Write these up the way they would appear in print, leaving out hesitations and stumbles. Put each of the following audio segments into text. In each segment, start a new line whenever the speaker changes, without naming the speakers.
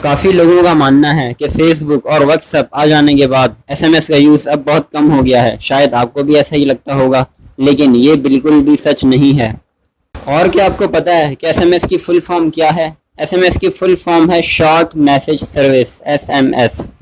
काफ़ी लोगों का मानना है कि फेसबुक और व्हाट्सएप आ जाने के बाद एसएमएस का यूज़ अब बहुत कम हो गया है। शायद आपको भी ऐसा ही लगता होगा, लेकिन ये बिल्कुल भी सच नहीं है। और क्या आपको पता है कि एसएमएस की फुल फॉर्म क्या है? एसएमएस की फुल फॉर्म है शॉर्ट मैसेज सर्विस, एसएमएस।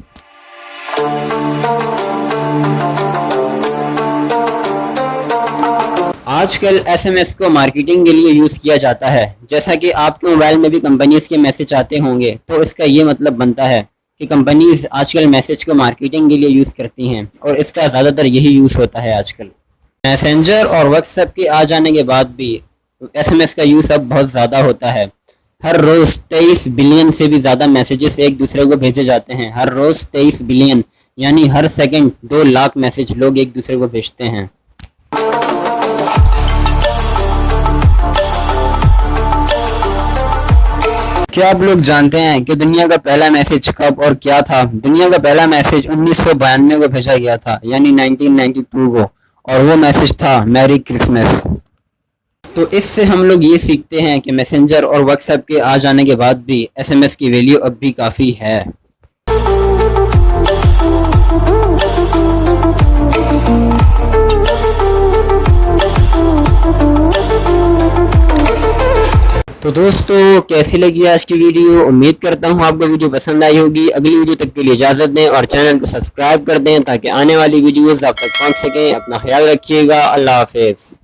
आजकल एसएमएस को मार्केटिंग के लिए यूज़ किया जाता है। जैसा कि आपके मोबाइल में भी कंपनीज के मैसेज आते होंगे, तो इसका ये मतलब बनता है कि कंपनीज आजकल मैसेज को मार्केटिंग के लिए यूज़ करती हैं और इसका ज़्यादातर यही यूज़ होता है आजकल। मैसेंजर और व्हाट्सएप के आ जाने के बाद भी एसएमएस का यूज़ अब बहुत ज़्यादा होता है। हर रोज़ 23 बिलियन से भी ज़्यादा मैसेजेस एक दूसरे को भेजे जाते हैं। हर रोज़ 23 बिलियन, यानी हर सेकंड 2 लाख मैसेज लोग एक दूसरे को भेजते हैं। क्या आप लोग जानते हैं कि दुनिया का पहला मैसेज कब और क्या था? दुनिया का पहला मैसेज 1992 को भेजा गया था, यानी 1992 को, और वो मैसेज था मैरी क्रिसमस। तो इससे हम लोग ये सीखते हैं कि मैसेंजर और व्हाट्सएप के आ जाने के बाद भी एसएमएस की वैल्यू अब भी काफ़ी है। तो दोस्तों, कैसी लगी आज की वीडियो? उम्मीद करता हूँ आपको वीडियो पसंद आई होगी। अगली वीडियो तक के लिए इजाज़त दें और चैनल को सब्सक्राइब कर दें ताकि आने वाली वीडियोज़ आप तक पहुँच सकें। अपना ख्याल रखिएगा। अल्लाह हाफिज़।